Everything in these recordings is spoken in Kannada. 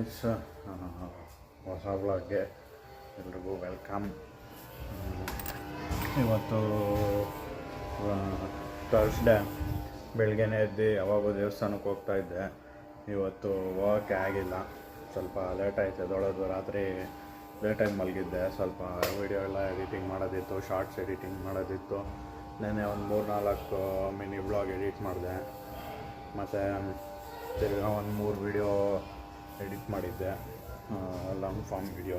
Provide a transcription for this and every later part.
ಗಾಯ್ಸ್, ಹೊಸ ಬ್ಲಾಗ್ಗೆ ಎಲ್ರಿಗೂ ವೆಲ್ಕಮ್. ಇವತ್ತು ಥರ್ಸ್ಡೇ ಬೆಳಗ್ಗೆನೇ ಎದ್ದು ಯಾವಾಗೂ ದೇವಸ್ಥಾನಕ್ಕೆ ಹೋಗ್ತಾಯಿದ್ದೆ. ಇವತ್ತು ಹೋಗೋಕ್ಕೆ ಆಗಿಲ್ಲ, ಸ್ವಲ್ಪ ಲೇಟ್ ಆಯಿತು ಎದ್ದೇಳೋದು. ರಾತ್ರಿ ಲೇಟಾಗಿ ಮಲಗಿದ್ದೆ. ಸ್ವಲ್ಪ ವೀಡಿಯೋ ಎಲ್ಲ ಎಡಿಟಿಂಗ್ ಮಾಡೋದಿತ್ತು, ಶಾರ್ಟ್ಸ್ ಎಡಿಟಿಂಗ್ ಮಾಡೋದಿತ್ತು. ನೆನ್ನೆ ಒಂದು 3-4 ಮಿನಿ ಬ್ಲಾಗ್ ಎಡಿಟ್ ಮಾಡಿದೆ. ಮತ್ತು ತಿರ್ಗಾ ಒಂದು 3 ವೀಡಿಯೋ ಎಡಿಟ್ ಮಾಡಿದ್ದೆ, ಲಾಂಗ್ ಫಾರ್ಮ್ ವೀಡಿಯೋ.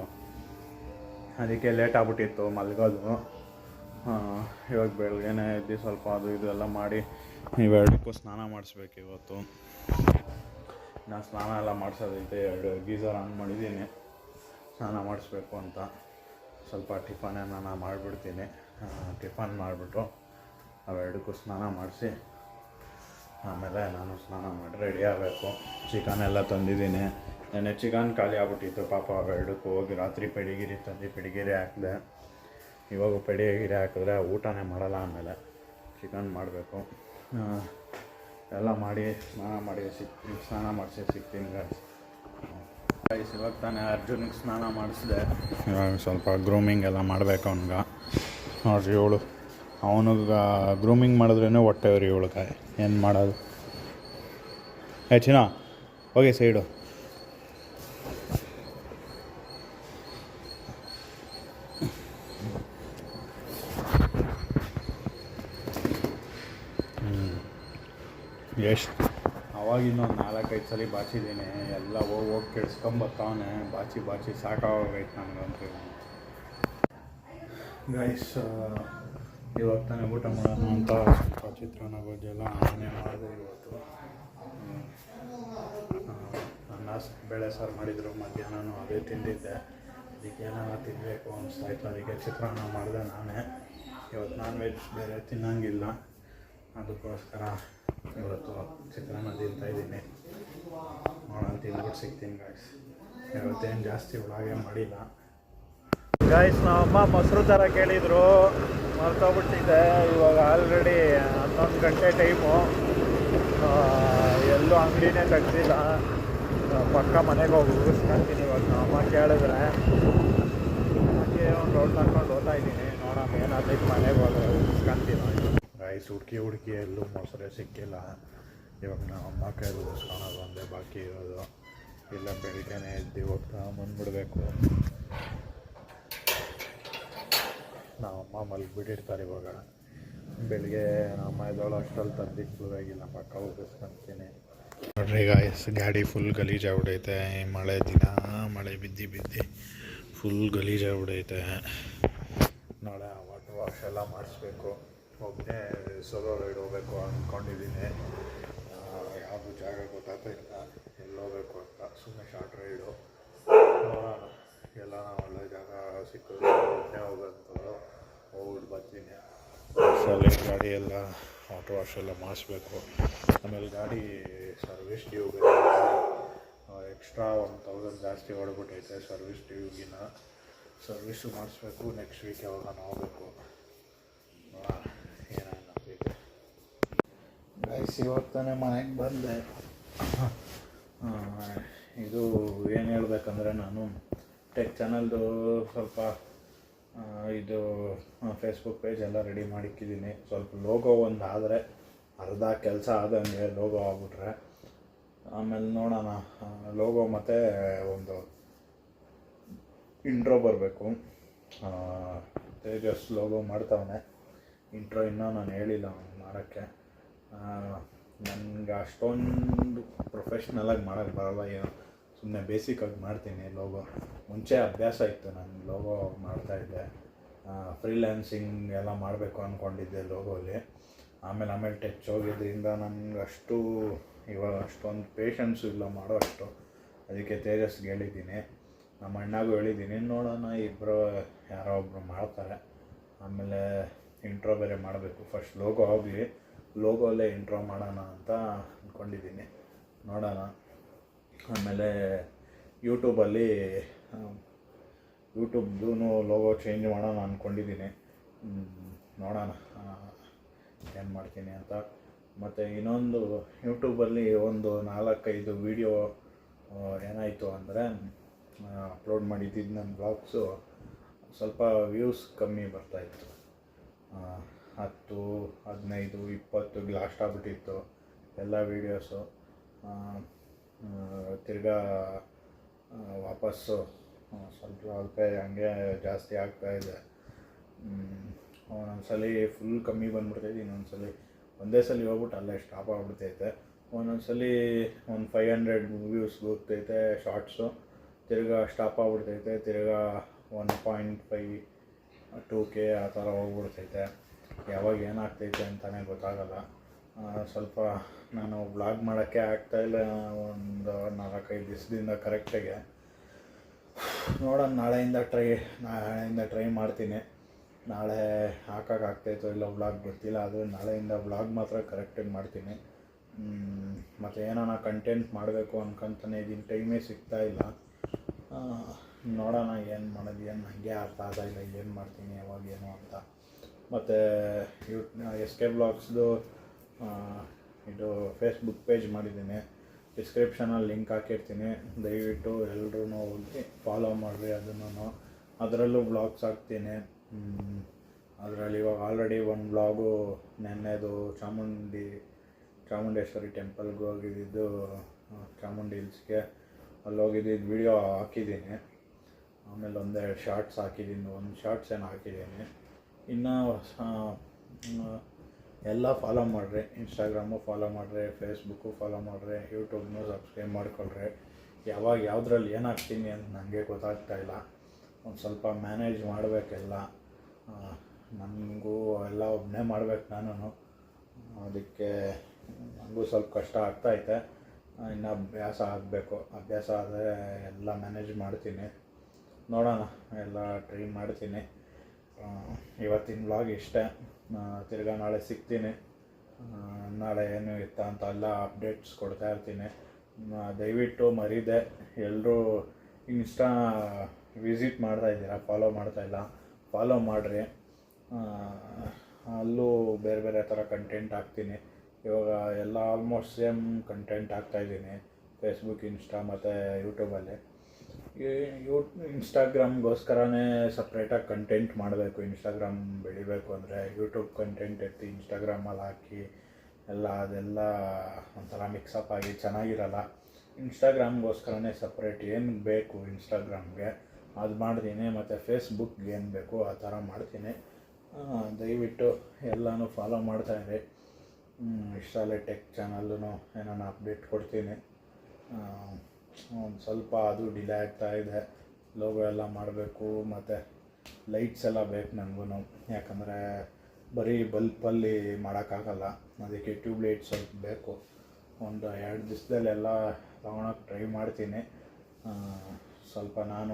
ಅದಕ್ಕೆ ಲೇಟ್ ಆಗ್ಬಿಟ್ಟಿತ್ತು ಮಲಗೋದು. ಇವಾಗ ಬೆಳಗ್ಗೆನೇ ಎದ್ದು ಸ್ವಲ್ಪ ಅದು ಇದು ಎಲ್ಲ ಮಾಡಿ ಇವೆರಡಕ್ಕೂ ಸ್ನಾನ ಮಾಡಿಸ್ಬೇಕು. ಇವತ್ತು ನಾನು ಸ್ನಾನ ಎಲ್ಲ ಮಾಡಿಸೋದೈತೆ. 2 ಗೀಝರ್ ಆನ್ ಮಾಡಿದ್ದೀನಿ, ಸ್ನಾನ ಮಾಡಿಸ್ಬೇಕು ಅಂತ. ಸ್ವಲ್ಪ ಟಿಫನ್ ನಾನು ಮಾಡಿಬಿಡ್ತೀನಿ. ಟಿಫನ್ ಮಾಡಿಬಿಟ್ಟು ಅವೆರಡಕ್ಕೂ ಸ್ನಾನ ಮಾಡಿಸಿ ಆಮೇಲೆ ನಾನು ಸ್ನಾನ ಮಾಡಿ ರೆಡಿ ಆಗಬೇಕು. ಚಿಕನ್ ಎಲ್ಲ ತಂದಿದ್ದೀನಿ. ನೆನ್ನೆ ಚಿಕನ್ ಖಾಲಿ ಆಗ್ಬಿಟ್ಟಿತ್ತು ಪಾಪ. ಅವೆರಡಕ್ಕೂ ಹೋಗಿ ರಾತ್ರಿ ಪೆಡಿಗಿರಿ ತಂದು ಪೆಡಿಗಿರಿ ಹಾಕಿದೆ. ಇವಾಗ ಪೆಡಿಗಿರಿ ಹಾಕಿದ್ರೆ ಊಟನೇ ಮಾಡಲ್ಲ. ಆಮೇಲೆ ಚಿಕನ್ ಮಾಡಬೇಕು. ಎಲ್ಲ ಮಾಡಿ ಸ್ನಾನ ಮಾಡಿಸಿ ಸಿಗ್ತೀನಿ ಗೈಸ್. ಇವಾಗ ತಾನೇ ಅರ್ಜುನಿಗೆ ಸ್ನಾನ ಮಾಡಿಸಿದೆ. ಇವಾಗ ಸ್ವಲ್ಪ ಗ್ರೂಮಿಂಗ್ ಎಲ್ಲ ಮಾಡಬೇಕು ಅವನಿಗೆ. ನೋಡಿರಿ, ಅವನಿಗೆ ಗ್ರೂಮಿಂಗ್ ಮಾಡಿದ್ರೇ ಹೊಟ್ಟೆ ಉರಿ ಇವಳಿಗೆ. ಏನು ಮಾಡೋದು? ಚಿನ್ನ ಹೋಗಿ ಸೈಡು. ಎಷ್ಟು ಅವಾಗಿನ್ನೂ 4-5 ಸಲ ಬಾಚಿದ್ದೀನಿ. ಎಲ್ಲ ಹೋಗಿ ಕೆಡ್ಸ್ಕೊಂಬರ್ತಾವನೆ. ಬಾಚಿ ಸಾಕಾಗೈತೆ ನನಗಂತೂ. ಗೈಸ್, ಇವಾಗ ತಾನೇ ಊಟ ಮಾಡೋಣ ಅಂತ ಸ್ವಲ್ಪ ಚಿತ್ರಾನ್ನ ಗೊಜ್ಜು ಎಲ್ಲ ನಾನೇ ಮಾಡಿದೆ. ಇವತ್ತು ಅನ್ನ ಬೇಳೆ ಸಾರು ಮಾಡಿದ್ರು, ಮಧ್ಯಾಹ್ನ ಅದೇ ತಿಂದಿದ್ದೆ. ಅದಕ್ಕೆ ಏನಾರ ತಿನ್ನಬೇಕು ಅನಿಸ್ತಾಯಿತ್ತು, ಅದಕ್ಕೆ ಚಿತ್ರಾನ್ನ ಮಾಡಿದೆ ನಾನೇ. ಇವತ್ತು ನಾನ್ ವೆಜ್ ಬೇರೆ ತಿನ್ನೋಂಗಿಲ್ಲ, ಅದಕ್ಕೋಸ್ಕರ ಇವತ್ತು ಚಿತ್ರಾನ್ನ ತಿಂತಾಯಿದ್ದೀನಿ. ನೋಡೋಣ, ತಿಂದ್ಬಿಟ್ಟು ಸಿಗ್ತೀನಿ ಗೈಸ್. ಇವತ್ತೇನು ಜಾಸ್ತಿ ಒಳಗೆ ಮಾಡಿಲ್ಲ ಗೈಸ್. ನಮ್ಮಮ್ಮ ಮೊಸರು ಥರ ಕೇಳಿದರು, ಮರ್ತೋಗ್ಬಿಟ್ಟಿದ್ದೆ. ಇವಾಗ ಆಲ್ರೆಡಿ 11 ಗಂಟೆ ಟೈಮು. ಎಲ್ಲೂ ಅಂಗಡಿನೇ ತೆಗ್ದಿಲ್ಲ. ಪಕ್ಕ ಮನೆಗೆ ಹೋಗಿ ಉಗಿಸ್ಕೊಂತೀನಿ. ಇವಾಗ ನಮ್ಮಮ್ಮ ಕೇಳಿದ್ರೆ ಹಾಗೆ ಒಂದು ರೌಂಡ್ ಕರ್ಕೊಂಡು ಹೋಗ್ತಾ ಇದ್ದೀನಿ. ನೋಡೋಣ ಏನಾದ್ರೂ ಮನೆಗೆ ಹೋದರೆ ಉಗಿಸ್ಕೊಂತೀನಿ ಗೈಸ್. ಹುಡುಕಿ ಎಲ್ಲೂ ಮೊಸರೇ ಸಿಕ್ಕಿಲ್ಲ. ಇವಾಗ ನಮ್ಮಮ್ಮ ಕೈಲಿ ಉಗಿಸ್ಕೊಳೋದು ಒಂದೇ ಬಾಕಿ ಇರೋದು. ಇಲ್ಲ ಬೆಳಿಗ್ಗೆನೇ ಎದ್ದು ಹೋಗ್ತಾ ಬಂದ್ಬಿಡ್ಬೇಕು. ನಮ್ಮಮ್ಮ ಮಲಗಿಬಿಟ್ಟಿರ್ತಾರೆ ಇವಾಗ. ಬೆಳಿಗ್ಗೆ ನಮ್ಮ ಎದ್ದೋಳು ಅಷ್ಟರಲ್ಲಿ ತಂದಿಕ್ಕಿಲ್ಲ, ಪಕ್ಕ ಉಗಿಸ್ಕೊಂತೀನಿ. ನೋಡ್ರಿ ಗಾಯ್ಸ್, ಗಾಡಿ ಫುಲ್ ಗಲೀಜಾಗ್ಬಿಡೈತೆ. ಮಳೆ ದಿನ ಮಳೆ ಬಿದ್ದು ಫುಲ್ ಗಲೀಜಾಗ್ಬಿಡೈತೆ. ನಾಳೆ ವಾಟರ್ ವಾಶ್ ಎಲ್ಲ ಮಾಡಿಸ್ಬೇಕು. ಒಬ್ಬನೇ ಸೋಲೋ ರೈಡ್ ಹೋಗ್ಬೇಕು ಅಂದ್ಕೊಂಡಿದ್ದೀನಿ. ಯಾವುದು ಜಾಗ ಗೊತ್ತಾಗ್ತಾ ಇಲ್ಲ ಎಲ್ಲಿ ಹೋಗ್ಬೇಕು ಅಂತ. ಸುಮ್ಮನೆ ಶಾರ್ಟ್ ರೈಡು ನೋಡೋಣ. ಎಲ್ಲ ಒಳ್ಳೆ ಜಾಗ ಸಿಕ್ಕಿದ್ರೆ ಒಬ್ಬನೇ ಹೋಗೋಂಥದ್ದು ಹೋಗ್ಬಿಟ್ಟು ಬರ್ತೀನಿ. ಅಷ್ಟರಲ್ಲಿ ಗಾಡಿ ಎಲ್ಲ ವಾಟರ್ ವಾಶ್ ಎಲ್ಲ ಮಾಡಿಸ್ಬೇಕು. ಆಮೇಲೆ ಗಾಡಿ ಸರ್ವಿಸ್ ಡ್ಯೂಗೆ ಎಕ್ಸ್ಟ್ರಾ 1000 ಜಾಸ್ತಿ ಹೊಡ್ಬಿಟ್ಟೈತೆ. ಸರ್ವಿಸ್ ಡ್ಯೂಗಿನ ಸರ್ವಿಸ್ಸು ಮಾಡಿಸ್ಬೇಕು. ನೆಕ್ಸ್ಟ್ ವೀಕ್ ಯಾವಾಗ ಹೋಗ್ಬೇಕು. ಏನಾಗಬೇಕು ಗೈಸ್. ಇವಾಗ ತಾನೇ ಮನೆಗೆ ಬಂದೆ. ಇದು ಏನು ಹೇಳ್ಬೇಕಂದ್ರೆ, ನಾನು ಟೆಕ್ ಚಾನಲ್ದು ಸ್ವಲ್ಪ ಇದು ಫೇಸ್ಬುಕ್ ಪೇಜ್ ಎಲ್ಲ ರೆಡಿ ಮಾಡಿಕ್ಕಿದ್ದೀನಿ. ಸ್ವಲ್ಪ ಲೋಗೋ ಒಂದು ಆದರೆ ಅರ್ಧ ಕೆಲಸ ಆದಂಗೆ ಲೋಗೋ ಆಗ್ಬಿಟ್ರೆ ಆಮೇಲೆ ನೋಡೋಣ. ಲೋಗೋ ಮತ್ತು ಒಂದು ಇಂಟ್ರೋ ಬರಬೇಕು. ತೇಜಸ್ ಲೋಗೋ ಮಾಡ್ತಾವನೆ. ಇಂಟ್ರೋ ಇನ್ನೂ ನಾನು ಹೇಳಿಲ್ಲ ಮಾಡೋಕ್ಕೆ. ನನಗೆ ಅಷ್ಟೊಂದು ಪ್ರೊಫೆಷ್ನಲಾಗಿ ಮಾಡೋಕ್ಕೆ ಬರೋಲ್ಲ. ಏನು ಸುಮ್ಮನೆ ಬೇಸಿಕ್ಕಾಗಿ ಮಾಡ್ತೀನಿ ಲೋಗೋ. ಮುಂಚೆ ಅಭ್ಯಾಸ ಇತ್ತು, ನಾನು ಲೋಗೋ ಮಾಡ್ತಾಯಿದ್ದೆ. ಫ್ರೀಲ್ಯಾನ್ಸಿಂಗ್ ಎಲ್ಲ ಮಾಡಬೇಕು ಅಂದ್ಕೊಂಡಿದ್ದೆ ಲೋಗೋಲಿ. ಆಮೇಲೆ ಟಚ್ ಹೋಗಿದ್ದರಿಂದ ನನಗೆ ಇವಾಗ ಅಷ್ಟೊಂದು ಪೇಷನ್ಸು ಇಲ್ಲ ಮಾಡೋ ಅಷ್ಟು. ಅದಕ್ಕೆ ತೇಜಸ್ಗೆ ಹೇಳಿದ್ದೀನಿ, ನಮ್ಮ ಅಣ್ಣಗೂ ಹೇಳಿದ್ದೀನಿ. ನೋಡೋಣ, ಇಬ್ಬರು ಯಾರೋ ಒಬ್ಬರು ಮಾಡ್ತಾರೆ. ಆಮೇಲೆ ಇಂಟ್ರೋ ಬೇರೆ ಮಾಡಬೇಕು. ಫಸ್ಟ್ ಲೋಗೋ ಹೋಗಲಿ, ಲೋಗೋಲ್ಲೇ ಇಂಟ್ರೋ ಮಾಡೋಣ ಅಂತ ಅಂದ್ಕೊಂಡಿದ್ದೀನಿ. ನೋಡೋಣ. ಆಮೇಲೆ ಯೂಟ್ಯೂಬ್ದು ಲೋಗೋ ಚೇಂಜ್ ಮಾಡೋಣ ಅಂದ್ಕೊಂಡಿದ್ದೀನಿ. ನೋಡೋಣ ಏನು ಮಾಡ್ತೀನಿ ಅಂತ. ಮತ್ತು ಇನ್ನೊಂದು ಯೂಟ್ಯೂಬಲ್ಲಿ ಒಂದು 4-5 ವೀಡಿಯೋ ಏನಾಯಿತು ಅಂದರೆ ಅಪ್ಲೋಡ್ ಮಾಡಿದ್ದಿದ್ದು ನನ್ನ ಬ್ಲಾಗ್ಸು ಸ್ವಲ್ಪ ವ್ಯೂಸ್ ಕಮ್ಮಿ ಬರ್ತಾಯಿತ್ತು. 10, 15, 20 ಲಾಸ್ಟ್ ಆಗಿಬಿಟ್ಟಿತ್ತು ಎಲ್ಲ ವೀಡಿಯೋಸು. ತಿರ್ಗಾ ವಾಪಸ್ಸು ಸ್ವಲ್ಪ ಹಂಗೆ ಜಾಸ್ತಿ ಆಗ್ತಾಯಿದೆ. ಒಂದೊಂದ್ಸಲ ಫುಲ್ ಕಮ್ಮಿ ಬಂದ್ಬಿಡ್ತೈತೆ, ಇನ್ನೊಂದ್ಸಲ ಒಂದೇ ಸಲ ಹೋಗ್ಬಿಟ್ಟು ಅಲ್ಲೇ ಸ್ಟಾಪ್ ಆಗಿಬಿಡ್ತೈತೆ. ಒಂದೊಂದ್ಸಲ ಒಂದು 500 ವ್ಯೂಸ್ಗೆ ಹೋಗ್ತೈತೆ ಶಾರ್ಟ್ಸು, ತಿರ್ಗಾ ಸ್ಟಾಪ್ ಆಗಿಬಿಡ್ತೈತೆ, ತಿರ್ಗಾ 1.5, 2K ಆ ಥರ ಹೋಗ್ಬಿಡ್ತೈತೆ. ಯಾವಾಗ ಏನಾಗ್ತೈತೆ ಅಂತಲೇ ಗೊತ್ತಾಗಲ್ಲ. ಸ್ವಲ್ಪ ನಾನು ವ್ಲಾಗ್ ಮಾಡೋಕ್ಕೆ ಆಗ್ತಾಯಿಲ್ಲ ಒಂದು 4-5 ದಿವಸದಿಂದ ಕರೆಕ್ಟಾಗಿ. ನೋಡೋಣ, ನಾಳೆಯಿಂದ ಟ್ರೈ ಮಾಡ್ತೀನಿ. ನಾಳೆ ಹಾಕೋಕ್ಕಾಗ್ತಾಯಿತ್ತೋ ಇಲ್ಲ ವ್ಲಾಗ್ ಗೊತ್ತಿಲ್ಲ, ಆದರೆ ನಾಳೆಯಿಂದ ವ್ಲಾಗ್ ಮಾತ್ರ ಕರೆಕ್ಟಾಗಿ ಮಾಡ್ತೀನಿ. ಮತ್ತು ಏನಾನ ಕಂಟೆಂಟ್ ಮಾಡಬೇಕು ಅನ್ಕೊಂತಾನೆ ಇದೀನಿ, ಟೈಮೇ ಸಿಗ್ತಾಯಿಲ್ಲ. ನೋಡೋಣ ಏನು ಮಾಡೋದು, ಏನು ನನಗೆ ಅರ್ಥ ಆಗ್ತಾಯಿಲ್ಲ ಏನು ಮಾಡ್ತೀನಿ ಯಾವಾಗೇನು ಅಂತ. ಮತ್ತು SK ವ್ಲಾಗ್ಸ್ದು ಇದು ಫೇಸ್ಬುಕ್ ಪೇಜ್ ಮಾಡಿದ್ದೀನಿ, ಡಿಸ್ಕ್ರಿಪ್ಷನಲ್ಲಿ ಲಿಂಕ್ ಹಾಕಿರ್ತೀನಿ. ದಯವಿಟ್ಟು ಎಲ್ಲರೂ ಹೋಗಿ ಫಾಲೋ ಮಾಡಿರಿ. ಅದರಲ್ಲೂ ವ್ಲಾಗ್ಸ್ ಹಾಕ್ತೀನಿ. ಅದರಲ್ಲಿ ಇವಾಗ ಆಲ್ರೆಡಿ ಒಂದು ವ್ಲಾಗು ನೆನ್ನೆದು ಚಾಮುಂಡೇಶ್ವರಿ ಟೆಂಪಲ್ಗೆ ಹೋಗಿದ್ದು, ಚಾಮುಂಡಿ ಹಿಲ್ಸ್ಗೆ ಅಲ್ಲಿ ಹೋಗಿದ್ದು ವಿಡಿಯೋ ಹಾಕಿದ್ದೀನಿ. ಆಮೇಲೆ 1-2 ಶಾರ್ಟ್ಸ್ ಹಾಕಿದ್ದೀನಿ, 1 ಶಾರ್ಟ್ಸ್ ಏನು ಹಾಕಿದ್ದೀನಿ. ಇನ್ನು ಎಲ್ಲ ಫಾಲೋ ಮಾಡಿರಿ, ಇನ್ಸ್ಟಾಗ್ರಾಮು ಫಾಲೋ ಮಾಡಿರಿ, ಫೇಸ್ಬುಕ್ಕು ಫಾಲೋ ಮಾಡಿರಿ, ಯೂಟ್ಯೂಬ್ನೂ ಸಬ್ಸ್ಕ್ರೈಬ್ ಮಾಡ್ಕೊಳ್ರಿ. ಯಾವಾಗ ಯಾವುದ್ರಲ್ಲಿ ಏನು ಹಾಕ್ತೀನಿ ಅಂತ ನನಗೆ ಗೊತ್ತಾಗ್ತಾಯಿಲ್ಲ. ಒಂದು ಸ್ವಲ್ಪ ಮ್ಯಾನೇಜ್ ಮಾಡಬೇಕೆಲ್ಲ, ನನಗೂ ಎಲ್ಲ ಒಬ್ಬನೇ ಮಾಡ್ಬೇಕು ನಾನು. ಅದಕ್ಕೆ ನನಗೂ ಸ್ವಲ್ಪ ಕಷ್ಟ ಆಗ್ತಾಯಿದೆ. ಇನ್ನು ಅಭ್ಯಾಸ ಆಗಬೇಕು, ಅಭ್ಯಾಸ ಆದರೆ ಎಲ್ಲ ಮ್ಯಾನೇಜ್ ಮಾಡ್ತೀನಿ. ನೋಡೋಣ, ಎಲ್ಲ ಟ್ರೈ ಮಾಡ್ತೀನಿ. ಇವತ್ತಿನ ವ್ಲಾಗ್ ಇಷ್ಟೇ. ತಿರ್ಗಾ ನಾಳೆ ಸಿಗ್ತೀನಿ. ನಾಳೆ ಏನು ಇತ್ತ ಅಂತ ಎಲ್ಲ ಅಪ್ಡೇಟ್ಸ್ ಕೊಡ್ತಾ ಇರ್ತೀನಿ. ದಯವಿಟ್ಟು ಮರೀದೆ ಎಲ್ಲರೂ ಇನ್ಸ್ಟಾ ವಿಸಿಟ್ ಮಾಡ್ತಾಯಿದ್ದೀರಾ, ಫಾಲೋ ಮಾಡ್ತಾಯಿಲ್ಲ, ಫಾಲೋ ಮಾಡಿರಿ. ಅಲ್ಲೂ ಬೇರೆ ಬೇರೆ ಥರ ಕಂಟೆಂಟ್ ಹಾಕ್ತೀನಿ. ಇವಾಗ ಎಲ್ಲ ಆಲ್ಮೋಸ್ಟ್ ಸೇಮ್ ಕಂಟೆಂಟ್ ಹಾಕ್ತಾಯಿದ್ದೀನಿ ಫೇಸ್ಬುಕ್, ಇನ್ಸ್ಟಾ ಮತ್ತು ಯೂಟ್ಯೂಬಲ್ಲಿ. ಇನ್ಸ್ಟಾಗ್ರಾಮ್ಗೋಸ್ಕರನೇ ಸಪ್ರೇಟಾಗಿ ಕಂಟೆಂಟ್ ಮಾಡಬೇಕು. ಇನ್ಸ್ಟಾಗ್ರಾಮ್ ಬೆಳಿಬೇಕು ಅಂದರೆ ಯೂಟ್ಯೂಬ್ ಕಂಟೆಂಟ್ ಎತ್ತಿ ಇನ್ಸ್ಟಾಗ್ರಾಮಲ್ಲಿ ಹಾಕಿ ಅದೆಲ್ಲ ಒಂಥರ ಮಿಕ್ಸಪ್ ಆಗಿ ಚೆನ್ನಾಗಿರಲ್ಲ. ಇನ್ಸ್ಟಾಗ್ರಾಮ್ಗೋಸ್ಕರನೇ ಸಪ್ರೇಟ್ ಏನು ಬೇಕು ಇನ್ಸ್ಟಾಗ್ರಾಮ್ಗೆ ಅದು ಮಾಡ್ತೀನಿ, ಮತ್ತು ಫೇಸ್ಬುಕ್ಗೆ ಏನು ಬೇಕು ಆ ಥರ ಮಾಡ್ತೀನಿ. ದಯವಿಟ್ಟು ಎಲ್ಲನೂ ಫಾಲೋ ಮಾಡ್ತಾಯಿರಿ. ಇಷ್ಟರಲ್ಲೇ ಟೆಕ್ ಚಾನಲ್ಲೂ ಏನಾನ ಅಪ್ಡೇಟ್ ಕೊಡ್ತೀನಿ. ಒಂದು ಸ್ವಲ್ಪ ಅದು ಡಿಲೇ ಆಗ್ತಾಯಿದೆ. ಲೋಗೋ ಎಲ್ಲ ಮಾಡಬೇಕು, ಮತ್ತು ಲೈಟ್ಸ್ ಎಲ್ಲ ಬೇಕು ನನಗೂ. ಯಾಕಂದರೆ ಬರೀ ಬಲ್ಪಲ್ಲಿ ಮಾಡೋಕ್ಕಾಗಲ್ಲ, ಅದಕ್ಕೆ ಟ್ಯೂಬ್ ಲೈಟ್ ಸ್ವಲ್ಪ ಬೇಕು. ಒಂದು 2 ದಿವಸದಲ್ಲೆಲ್ಲ ತೊಗೊಳಕ್ಕೆ ಟ್ರೈ ಮಾಡ್ತೀನಿ. ಸ್ವಲ್ಪ ನನ್ನ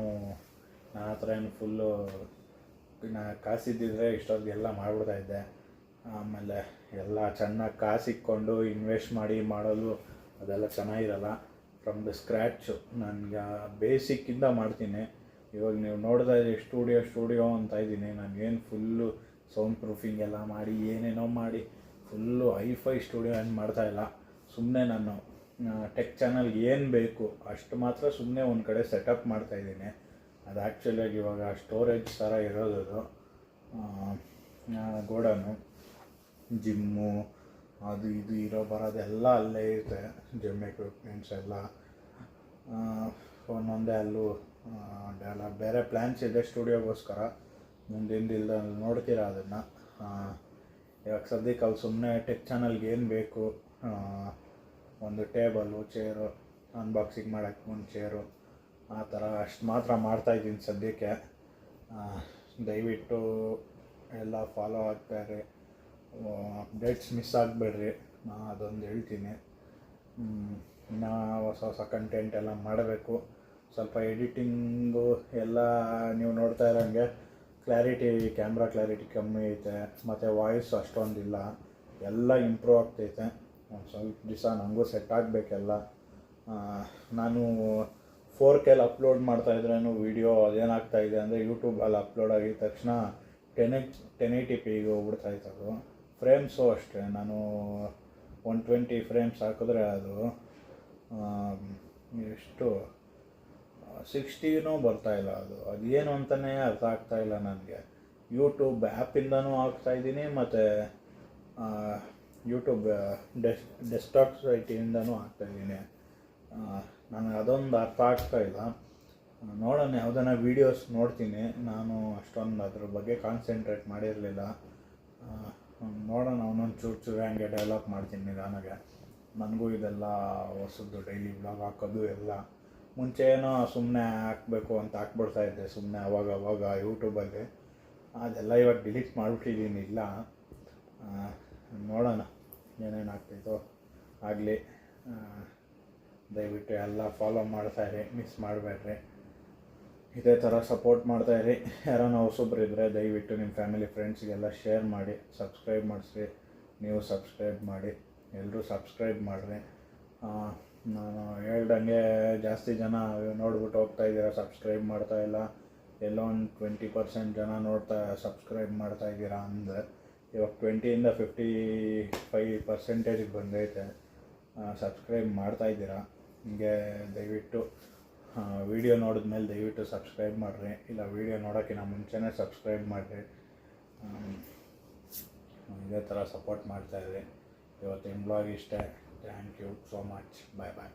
ಹತ್ರ ಏನು ಫುಲ್ಲು ಕಾಸಿದ್ದಿದ್ರೆ ಇಷ್ಟೊತ್ತಿಗೆಲ್ಲ ಮಾಡಿಬಿಡ್ತಾಯಿದ್ದೆ. ಆಮೇಲೆ ಎಲ್ಲ ಚೆನ್ನಾಗಿ ಕಾಸಿಕ್ಕೊಂಡು ಇನ್ವೆಸ್ಟ್ ಮಾಡಿ ಮಾಡೋದು ಅದೆಲ್ಲ ಚೆನ್ನಾಗಿರಲ್ಲ. ಫ್ರಮ್ ದ ಸ್ಕ್ರ್ಯಾಚು ನನಗೆ ಬೇಸಿಕ್ಕಿಂದ ಮಾಡ್ತೀನಿ. ಇವಾಗ ನೀವು ನೋಡ್ತಾ ಇದ್ದೀರಿ ಸ್ಟುಡಿಯೋ ಅಂತ ಇದ್ದೀನಿ. ನನಗೇನು ಫುಲ್ಲು ಸೌಂಡ್ ಪ್ರೂಫಿಂಗ್ ಎಲ್ಲ ಮಾಡಿ ಏನೇನೋ ಮಾಡಿ ಫುಲ್ಲು ಹೈಫೈ ಸ್ಟುಡಿಯೋ ಏನು ಮಾಡ್ತಾಯಿಲ್ಲ. ಸುಮ್ಮನೆ ನಾನು ಟೆಕ್ ಚಾನಲ್ಗೆ ಏನು ಬೇಕು ಅಷ್ಟು ಮಾತ್ರ ಸುಮ್ಮನೆ ಒಂದು ಕಡೆ ಸೆಟಪ್ ಮಾಡ್ತಾಯಿದ್ದೀನಿ. ಅದು ಆ್ಯಕ್ಚುಲಿಯಾಗಿ ಇವಾಗ ಸ್ಟೋರೇಜ್ ಥರ ಇರೋದು ಗೋಡನು, ಜಿಮ್ಮು ಅದು ಇದು ಇರೋ ಬರೋದೆಲ್ಲ ಅಲ್ಲೇ ಇರುತ್ತೆ. ಜಿಮ್ ಎಕ್ವಿಪ್ಮೆಂಟ್ಸ್ ಎಲ್ಲ ಒಂದೊಂದೇ ಅಲ್ಲೂ ಬೇರೆ ಪ್ಲ್ಯಾನ್ಸ್ ಇದೆ ಸ್ಟುಡಿಯೋಗೋಸ್ಕರ. ಮುಂದಿನ ದಿನದಲ್ಲಿ ನೋಡ್ತೀರಾ ಅದನ್ನು. ಇವಾಗ ಸದ್ಯಕ್ಕೆ ಅಲ್ಲಿ ಸುಮ್ಮನೆ ಟೆಕ್ ಚಾನಲ್ಗೆ ಏನು ಬೇಕು, ಒಂದು ಟೇಬಲು, ಚೇರು, ಅನ್ಬಾಕ್ಸಿಂಗ್ ಮಾಡೋಕ್ಕೆ ಒಂದು ಚೇರು, ಆ ಥರ ಅಷ್ಟು ಮಾತ್ರ ಮಾಡ್ತಾಯಿದ್ದೀನಿ ಸದ್ಯಕ್ಕೆ. ದಯವಿಟ್ಟು ಎಲ್ಲ ಫಾಲೋ ಆಗ್ತಾಯಿರಿ, ಅಪ್ಡೇಟ್ಸ್ ಮಿಸ್ ಆಗಬೇಡ್ರಿ, ನಾನು ಅದೊಂದು ಹೇಳ್ತೀನಿ. ಇನ್ನು ಹೊಸ ಕಂಟೆಂಟ್ ಎಲ್ಲ ಮಾಡಬೇಕು. ಸ್ವಲ್ಪ ಎಡಿಟಿಂಗು ಎಲ್ಲ ನೀವು ನೋಡ್ತಾ ಇರೋಂಗೆ ಕ್ಯಾಮ್ರಾ ಕ್ಲಾರಿಟಿ ಕಮ್ಮಿ ಐತೆ, ಮತ್ತು ವಾಯ್ಸ್ ಅಷ್ಟೊಂದಿಲ್ಲ, ಎಲ್ಲ ಇಂಪ್ರೂವ್ ಆಗ್ತೈತೆ. ಒಂದು ಸ್ವಲ್ಪ ದಿವಸ ನನಗೂ ಸೆಟ್ ಆಗಬೇಕೆಲ್ಲ. ನಾನು 4Kಲ್ಲಿ ಅಪ್ಲೋಡ್ ಮಾಡ್ತಾಯಿದ್ರೇನು ವೀಡಿಯೋ ಅದೇನಾಗ್ತಾಯಿದೆ ಅಂದರೆ ಯೂಟ್ಯೂಬಲ್ಲಿ ಅಪ್ಲೋಡ್ ಆಗಿದ ತಕ್ಷಣ 1080pಗೆ ಹೋಗ್ಬಿಡ್ತಾಯಿತ್ತು ಅದು. ಫ್ರೇಮ್ಸು ಅಷ್ಟೇ, ನಾನು 120 ಫ್ರೇಮ್ಸ್ ಹಾಕಿದ್ರೆ ಅದು ಎಷ್ಟು 60 ಬರ್ತಾಯಿಲ್ಲ, ಅದು ಏನು ಅಂತಲೇ ಅರ್ಥ ಆಗ್ತಾಯಿಲ್ಲ ನನಗೆ. ಯೂಟ್ಯೂಬ್ ಆ್ಯಪಿಂದನೂ ಆಗ್ತಾಯಿದ್ದೀನಿ, ಮತ್ತು ಯೂಟ್ಯೂಬ್ ಡೆಸ್ಕ್ಟಾಪ್ ಸೈಟಿಂದನೂ ಆಗ್ತಾಯಿದ್ದೀನಿ. ನನಗೆ ಅದೊಂದು ಅರ್ಥ ಆಗ್ತಾಯಿಲ್ಲ. ನೋಡೋಣ, ಯಾವುದನ್ನ ವೀಡಿಯೋಸ್ ನೋಡ್ತೀನಿ. ನಾನು ಅಷ್ಟೊಂದು ಅದ್ರ ಬಗ್ಗೆ ಕಾನ್ಸಂಟ್ರೇಟ್ ಮಾಡಿರಲಿಲ್ಲ. ನೋಡೋಣ, ಒಂದೊಂದು ಚೂರು ಹಂಗೆ ಡೆವಲಪ್ ಮಾಡ್ತೀನಿ ನಿಧಾನಾಗೆ. ನನಗೂ ಇದೆಲ್ಲ ಹೊಸದು ಡೈಲಿ ವ್ಲಾಗ್ ಹಾಕೋದು ಎಲ್ಲ. ಮುಂಚೆ ಏನೋ ಸುಮ್ಮನೆ ಹಾಕಬೇಕು ಅಂತ ಹಾಕ್ಬಿಡ್ತಾಯಿದ್ದೆ ಸುಮ್ಮನೆ ಅವಾಗ ಯೂಟ್ಯೂಬಲ್ಲಿ. ಅದೆಲ್ಲ ಇವಾಗ ಡಿಲೀಟ್ ಮಾಡಿಬಿಟ್ಟಿದ್ದೀನಿ. ಇಲ್ಲ, ನೋಡೋಣ ಏನೇನು ಆಗ್ತೈತೋ ಆಗಲಿ. ದಯವಿಟ್ಟು ಎಲ್ಲ ಫಾಲೋ ಮಾಡ್ತಾಯಿರಿ, ಮಿಸ್ ಮಾಡಬೇಡ್ರಿ. ಇದೇ ಥರ ಸಪೋರ್ಟ್ ಮಾಡ್ತಾಯಿರಿ. ಯಾರನ್ನ ಹೊಸಬ್ರು ಇದ್ದರೆ ದಯವಿಟ್ಟು ನಿಮ್ಮ ಫ್ಯಾಮಿಲಿ ಫ್ರೆಂಡ್ಸ್ಗೆಲ್ಲ ಶೇರ್ ಮಾಡಿ, ಸಬ್ಸ್ಕ್ರೈಬ್ ಮಾಡಿಸಿ. ನೀವು ಸಬ್ಸ್ಕ್ರೈಬ್ ಮಾಡಿ, ಎಲ್ಲರೂ ಸಬ್ಸ್ಕ್ರೈಬ್ ಮಾಡಿರಿ. ನಾನು ಹೇಳ್ದಂಗೆ ಜಾಸ್ತಿ ಜನ ನೋಡ್ಬಿಟ್ಟು ಹೋಗ್ತಾಯಿದ್ದೀರ, ಸಬ್ಸ್ಕ್ರೈಬ್ ಮಾಡ್ತಾಯಿಲ್ಲ. ಎಲ್ಲೋ ಒಂದು 20% ಜನ ಸಬ್ಸ್ಕ್ರೈಬ್ ಮಾಡ್ತಾಯಿದ್ದೀರಾ ಅಂದರೆ, ಇವಾಗ 20ಇಂದ 55% ಬಂದೈತೆ. ಸಬ್ಸ್ಕ್ರೈಬ್ ಮಾಡ್ತಾಯಿದ್ದೀರಾ. ಹಿಂಗೆ ದಯವಿಟ್ಟು ವೀಡಿಯೋ ನೋಡಿದ್ಮೇಲೆ ದಯವಿಟ್ಟು ಸಬ್ಸ್ಕ್ರೈಬ್ ಮಾಡಿರಿ, ಇಲ್ಲ ವೀಡಿಯೋ ನೋಡೋಕ್ಕಿಂತ ಮುಂಚೆನೇ ಸಬ್ಸ್ಕ್ರೈಬ್ ಮಾಡಿರಿ. ಇದೇ ಥರ ಸಪೋರ್ಟ್ ಮಾಡ್ತಾಯಿರಿ. ಇವತ್ತಿನ ಬ್ಲಾಗ್ ಇಷ್ಟೇ. Thank you so much. Bye bye.